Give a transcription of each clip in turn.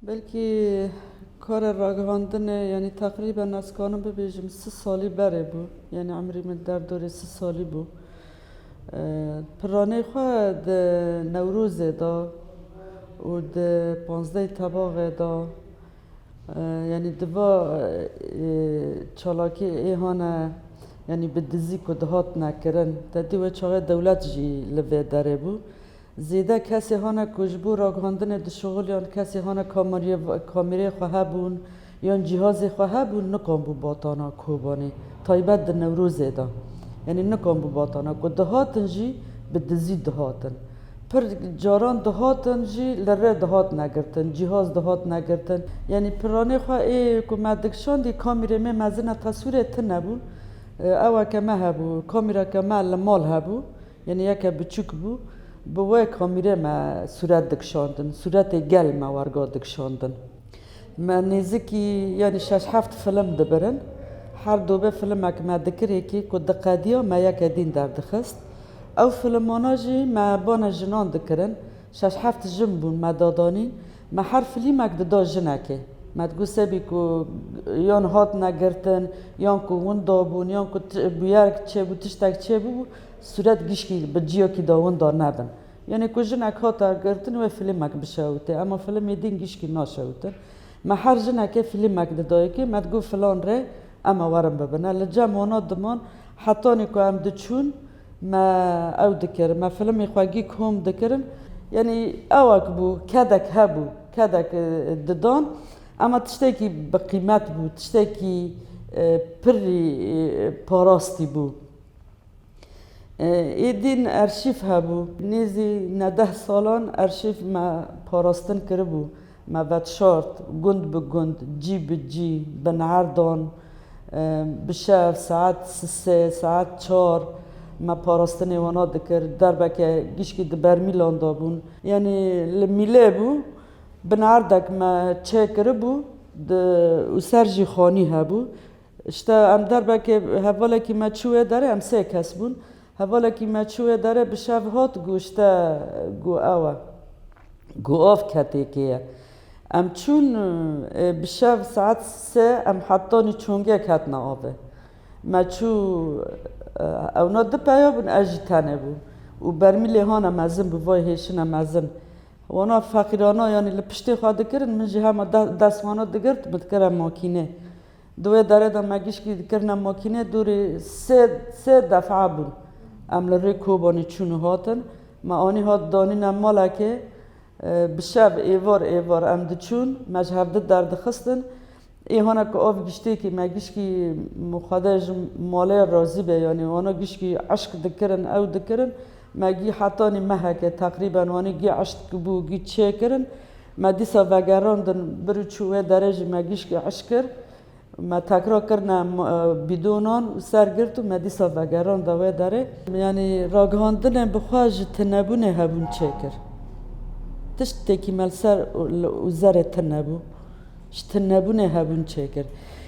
بلکه کار راگهاندن یعنی تقریبا از کانم ببیجم 3 سالی بره بو، یعنی عمری من در دوره 3 سالی بو. پرانه خواه ده نوروز دا و ده 15 تباغ دا، یعنی دوا چالاکی ایهانه یعنی به دزی که دهات نکرن تا دیو چاقه دولت جی لوه داره بو. زیده کسی هانه کجبو راگهاندن ده شغل یان کسی هانه کامیره خواه بون یان جهاز خواه بون نکن بو باتانا کوبانی تایبت ده نوروز دا، یعنی نکن بو باتانا که دهاتن جی به دزی دهاتن. پر جاران دهاتن جی لره دهات نگرتن، جهاز دهات نگرتن. یعنی پرانه خواه ای که مدکشان دی کامیره می مزنه تصویره تن نبون، اوه که مه هبو کامیرا که مه لمال هبو، یعنی یکه بچوک بو بوی کامیره ما صورت دکشاندن، صورت گل ما ورگا دکشاندن. ما نزدیکی یعنی 6 7 فیلم دبرن، هر دوبه فیلم که ما دکره که کد قدیا ما یک دین در دخست. او فیلمانا جی ما بانا جنان دکرن، 6 7 جن بون ما دادانین، ما هر فیلم اک دا جنکه. ما تگو سبی که یان هات نگرتن، یان که وندا بون، یان که بیارک چه بو تشتک چه بو، صورت گیشکی بجیا کی دا وندا نبن. یعنی که جنک هات گرتن و فیلم اک بشاوته، اما فیلم یدین گیشکی ناشاوته. ما هر جنکه فیلم اک دایی که ما تگو فلان ره اما ورم ببنه. لجامانا دمان حتی نیکو هم دچون ما او دکرم، ما فیلمی خواهی کم دکرم. یعنی اوک بو کدک هبو کدک ددان، اما تشتکی بقیمت بود، تشتکی پری پاراستی بود. ایدین ارشیف هبو، نیزی 19 سالان ارشیف ما پاراستن کربو، ما بد شارت گند به گند، جی به جی، بنهردان، بشف ساعت 3 ساعت 4 ما پاراستن ایوانا دکر در بکه گیشکی دبر میلان دابون. یعنی لمیله بو بناردک ما چه کربو و سرجی خانی هبو. اشتا ام در بکه حواله که ما چوه داره ام 3 کس بون، حواله که ما چوه داره بشف هات گوشتا گو اوه گو آف کتی که ام چون بشف ساعت 3 ام حتانی چونگه کت نآبه. ما چو اونا دپایا بون اجی تنه بو و برمیلی هانا مزن بو وای هیشنا مزن. وانا فقیرانا یعنی لپشتی خواه دکرن من جه همه دستوانا دگرد بدکرم ماکینه. دوی داره دا مگیش که دکرنم ماکینه دوری 3 دفعه بون. ام لره کوبانی چونو هاتن، ما آنی هات دانینم مالا که بشب ایوار ام دچون مجهفده درد خستن. ایهانا که آف گشتی که مگیش که مخادج ماله رازی به، یعنی وانا گیش که عشق دکرن او دکرن مگی حتی مه که تقریبا وانی گی عشق بو گی چه کرن. ما دیسا وگراندن برو چوه درجه مگیش که عشق کر، ما تکرار کرنم بدونان سرگرد و ما دیسا وگران دوه داره. یعنی راگهاندن بخواج تنبونه هبون چه کر تشت تکی ملسر و زره تنبو تنبونه هبون چه کر.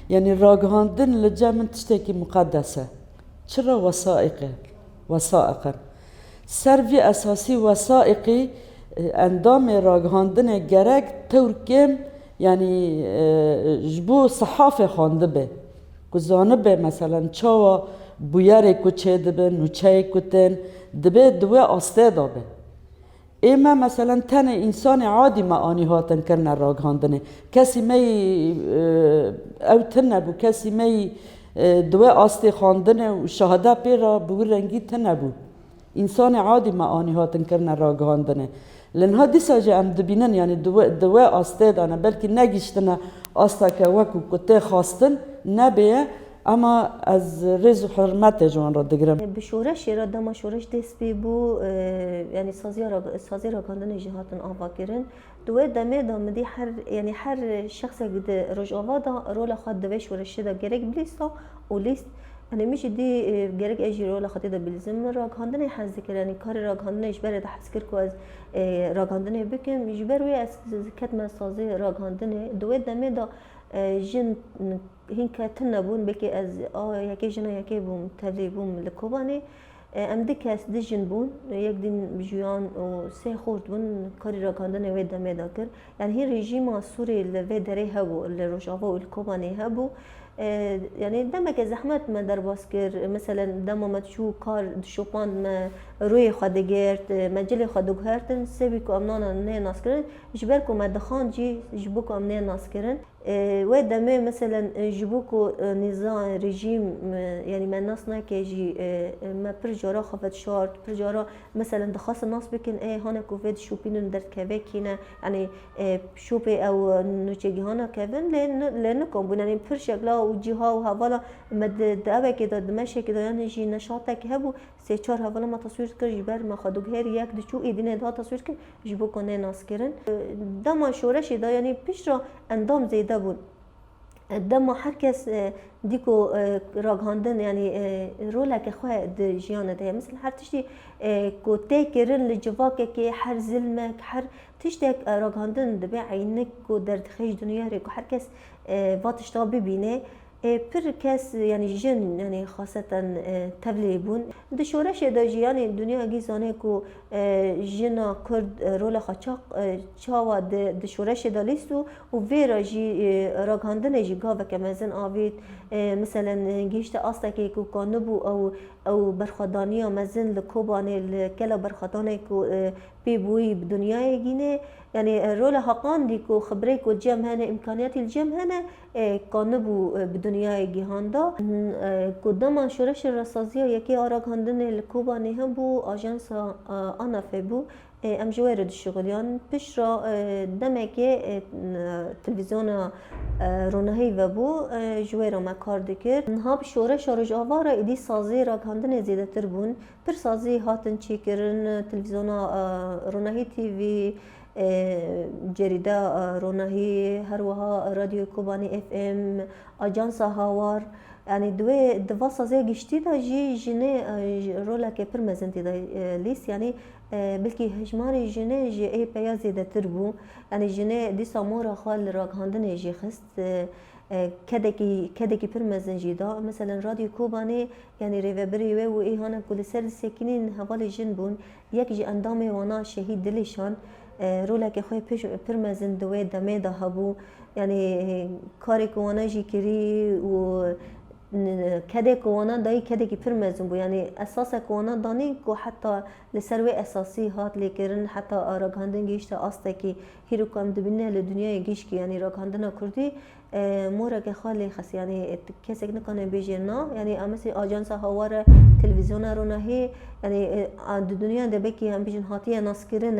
یعنی راگهاندن لجا من تشتکی مقدسه، چرا وثائقه سروی اساسی وثائقی اندام راگهاندن گرک ترکم، یعنی جبو صحافه خانده به گزانه به مثلا چاوا بویاره کچه دبه نوچه کتن دبه دوه آسته دابه. اما مثلا تن انسان عادی ما آنی هاتن کرن راگهاندنه کسی می او تن نبو، کسی می دوه آسته خواندنه و شهاده پیرا بو رنگی تن نبو. انسان عادی ما آنی هاتن کرن راگهاندنه لنها دیسا جه ام دبینن، یعنی دوه آسته دانه بلکه نگیشتنه آسته که وکو کته خواستن نبیه، اما از رز و حرمت جوان را دگرم. به شورش را دما شورش دست بی بو، یعنی سازی راگهاندن جهاتن آوا کرن دوه دمه دامدی هر شخص که روش آوا دا رول خود دوه شورش دا گرگ بلیستا و لیست. یعنی میشه دی گرگ اجی رول خودی دا بلیزم راگهاندن حز کرد، یعنی کار راگهاندن اجبر دا حس کرد که از راگهاندن بکن اجبر وی از کتم سازی راگهاندن دوه دمه دا جن هین که تن نبون بکی از یکی جنا یکی بوم تبدیل بوم لکوبانی ام دی کس دی جن بون یک دین جویان و سه خورد بون کاری راکاندن وی دمه دا کر یعنی هی رژیم سوری لوی دره هبو لروجاوا و الکوبانی هبو يعني دمك زحمت ما در باسكر مثلا دم ما تشو كار شوبان ما روي خدگرت مجل خدگهرتن سبيكو امنانا نه ناسكرن جبركو ما دخان جي جبوكو امنه ناسكرن و دمه مثلا جبوكو نظام رژیم يعني ما الناس ناكيجي ما برجارا خفت شارت برجارا مثلا دخاص الناس بكن هانا كوفيد شوبينن در كبكينا يعني شوبي او نوچگي هانا كفن لنكم بون يعني برشكلا وجهها وهوالا مد دابه كده دمشق كده يعني جي نشاطك هبو سه چهار هوالا ما تصوير كر جبر ما خدوك هر یک دچو ايدين ده تصوير كر جبوكو نه ناس كرن دما شورش ده يعني پیشرا اندام زيده بود دما هر کس دیکو راگهاندن یعنی رولک خواه د جیان ده مثل هر تشتی کو تکرن لجواکه که هر ظلمک هر تشتی راگهاندن دبی عینک کو در خیش دنیا ری کو هر کس واتش تا ببینه پر کس یعنی جن یعنی خاصتا تبلی بون د شورش د جیان دنیا گیزانه کو جنا کرد رول خاچاق چاوا د شورش د لیستو و ویرا جی راگهاندن جی گاو کمزن آوید مثلا گیشت آسته کو کانبو او برخدانی مزن لکوبانه لکلا برخدانه کو بيبوي بدنياي جينه يعني رولا حقان ديكو خبريك والجم هنا امكانيات الجم هنا كانبو بدنياي جهاندا قدام شورش الرصاصيه يكي اراك هندن الكوبا نهبو اجانسا انا فيبو ام جويرد الشغليان بشرا دمكي تلفزيون رونهي وبو جويرا ما کار دکر نهاب شورش رجاوا را ایدی سازی را کندن زیاده تر بون پر سازی هاتن چی کرن تلویزیون رونهی تیوی جریده رونهی هر وها رادیو کوبانی اف ام آجانس هاوار يعني دوا سازي گشتي دا جي جنه رولا که پر مزنتي دا ليس يعني بلكي هجماري جنه جي اي بيازي دا تربو يعني جنه دي سامورا خال راگهاندن جي خست كدكي پر مزن جيدا مثلا راديو كوباني يعني ريفبري و اي هانا كل سر ساكنين هوالي جن بون يك جي اندامي وانا شهيد دلشان رولا که خوی پر مزن دوی دمه دا هبو يعني کاری که وانا جي كري و كده كوانا داي كده كي برمزن بو يعني اساسا كوانا داني كو حتى لسروي اساسي هات لكرن حتى راگهاندن گيشت استكي هيرو كم دبنه لدنيا گيش يعني راگهاندن كردي مورا که خالی خس يعني کسی که نکنه بیجنا يعني امسی آجانس هوار تلویزیون رونهی يعني دنیا دبکی هم بیجن هاتیه ناسکرین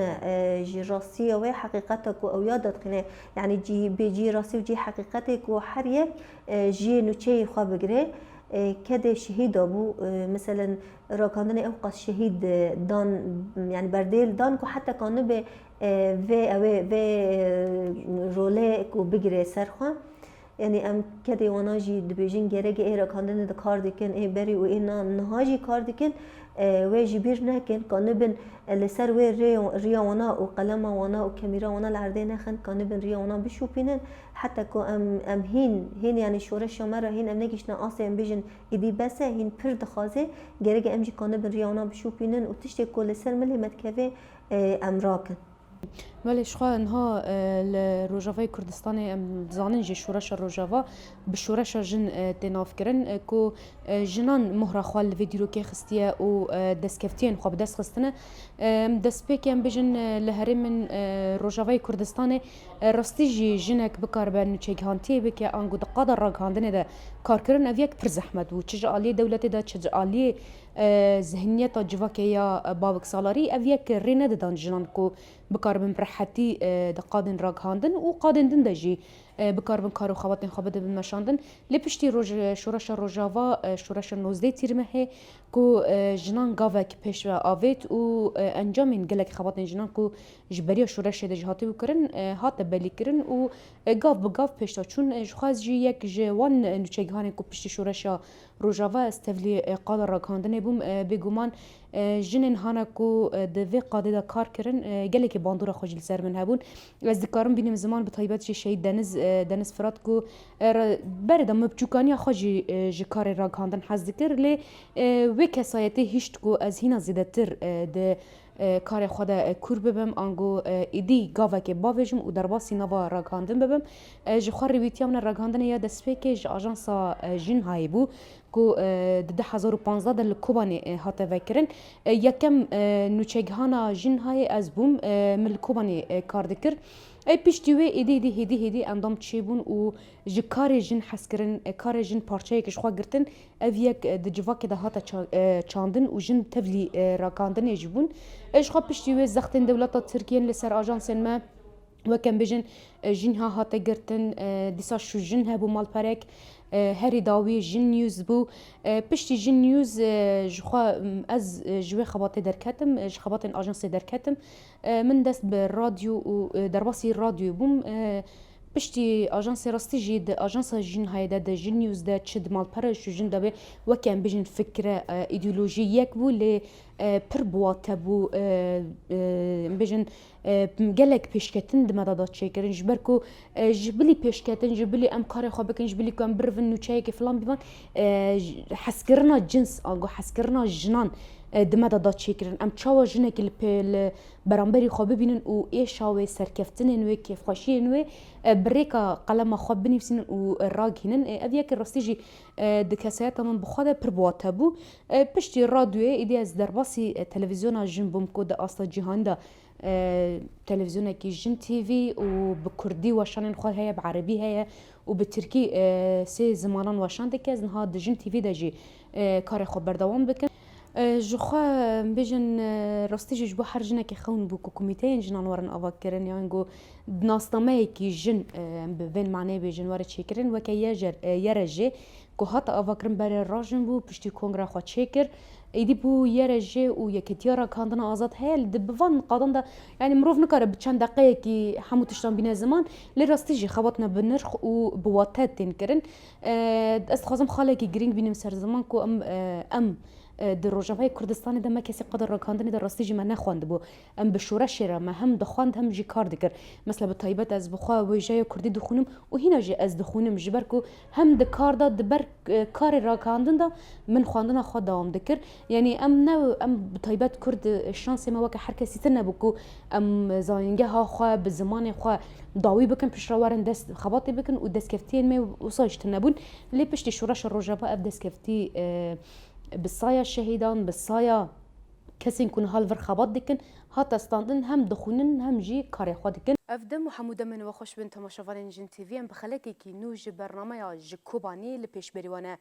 جی راستی و حقیقت کو او یادت کنه يعني جی بیجی راستی و جی حقیقت کو هر یک جی نوچه خواه بگره كده شهيد ابو مثلا راكاندن اوقات شهيد دان يعني برديل دان كو حتى كان به في او في روله كو بگره سرخه يعني ام كده وانا جي دبيجين گرگه اي راكاندن د کار دکن اي بري و اینا نهاجي کار دکن و جبير نكن كان بن لسر و ريا وانا و قلم وانا و كاميرا وانا العرضه نخن كان بن ريا وانا بشوبينن حتى كو ام هين يعني شورش مره هين ام نگشنا اسم بيجن ايدي بس هين پر دخازه گرگه ام جي كان بن ريا وانا بشوبينن و تشتي كل سر ملي متكفي امراكن ولی شخوا انها لروجاوای کردستان زانن جی شورش روجاوا به شورش جن تناف کرن کو جنان مهر خوال ویدیو که خستیه و دستکفتین خواب دست خستنه دست پیکم بجن لهری من روجاوای کردستان راستی جی جنک بکار بن چگهانتی بکه انگو دقادر راگهاندنه ده کار کرن اویک پر زحمت و چج عالی دولت ده چج عالی ذهنیت جواکه یا باوک سالاری اویک رینه دادن جنان کو بکار بن برحتی دقادن راگهاندن و قادندن دجی بکار بن کارو خواتن خوابده بن مشاندن لپشتی روج شورش روجاوا شورش 19 تیرمه کو جنان گاوک پیش آوید و انجامین گلک خواتن جنان کو جبری شورش د جهاتی وکرن هات بلی کرن و گاو بگاو پیش تا چون خواز جی یک جوان نوچگهان کو پشتی شورش روجاوا استولی قال راگهاندن بوم بگومان جنن هانا کو دوی قاده دا کار کرن گله که باندورا خوش لسر من هبون از دکارم بینیم زمان به طیبت شهید دنز فرات کو بردا مبچوکانی خوش جکار را کاندن حز دکر لی و کسایتی هشت کو از هینا زیده تر ده کار خود کور ببم آنگو ایدی گاوه که باویجم و در باسی نوا راگاندن ببم جخوار رویتیامن راگاندن یا دسپی که آژانسا جن های بو کو ده 2015 دل کوبانی هاته وکرن یکم نوچگهانا جن های از بوم مل کوبانی کار دکر پیشتی وی ایدی اندام چی بون و جکار جن حس کرن کار جن پارچه کش خوا گرتن او یک د جواک ده هاته چاندن و جن تبلی راکاندن یجبون اش خوا پیشتی وی زختن دولت ترکیه لسر آژانسن ما وکم بجن جن ها هاته گرتن دیسا شو جن هبو مال پرک هری داوی جن نیوز بو پشتی جن نیوز جخوا از جوی خباته درکتم خباته آژانس درکتم من دست به رادیو و درباسی رادیو بوم پشتی آژانس راستی جید آژانس جن هایده ده جن نیوز ده چد مال پرش جن دبه وکم بجن فکر ایدئولوژی یک بو لی پر بواته بو بجن گلک پیشکتن دمادا داد چیکرن جبر کو جبلی پیشکتن جبلی ام کار خو بکن جبلی کو ام برون نوچای که فلان بیان حسکرنا جنس آگو حسکرنا جنان دمادا داد چیکرن ام چاوا جنه که پل برانبری خو ببینن او ای شاوی سرکفتن و کیف خوشی و بریکا قلم خو بنفسن و راگینن اویا که راستیجی د کسایت من بخواد پر بواته بو پشتی رادیو ایدی از درباسی تلویزیون جن بوم کو د استا جهان دا تلفزيون كي جن تي في وبكردي وشان خو هي بعربي هي وبتركي سي زمانان وشان دكاز نها جن تي في دجي كار خبر دوام بكن جخوا بيجن راستي جو حرجنا كي خون بو كوميتين جنان ورن افكرن يعني جو ناستمه كي جن بين معناه بيجن ور تشكرن وكي يجر يرجي كو هات افكرن بر راجن بو بشتي كونغرا خو تشكر ایدی بو یرجه و یکتیارا کاندن آزاد هل دبوان قادم دا يعني مروف نکاره بچند دقیقه کی همو تشتان بینه زمان لی راستیجی خواتنا بنرخ و بواتت تین کرن است خوازم خاله کی گرینگ بینیم سر زمان کو ام در روجاوای کردستان دم کسی قدر راکاندن در راستیجی من نخواند بو ام به شورش را ما هم دخواند هم جی کار دکر مثلا به طیبت از بخوا ویجای کردی دخونم و هینا جی از دخونم جبر کو هم د کار دا دبر کار راکاندن دا من خواندن خود دوام دکر یعنی ام نو ام به طیبت کرد شانس ما وک هر کسی تنه بکو ام زاینگه ها خو به زمان خو داوی بکن پیشراورن دست خباتی بکن و دست کفتین می وصاش تنبون لی پشت شورش روجاوا اب دست کفتی بالصايا الشهيدان بالصايا كسين كون هالفر خبط دكن هات استاندن هم دخونن هم جي كاري خوا دكن افدم محمود من وخوش بن تماشاوان جن تي في ام بخلكي كي نوج برنامج جكوباني لبيش بريوانه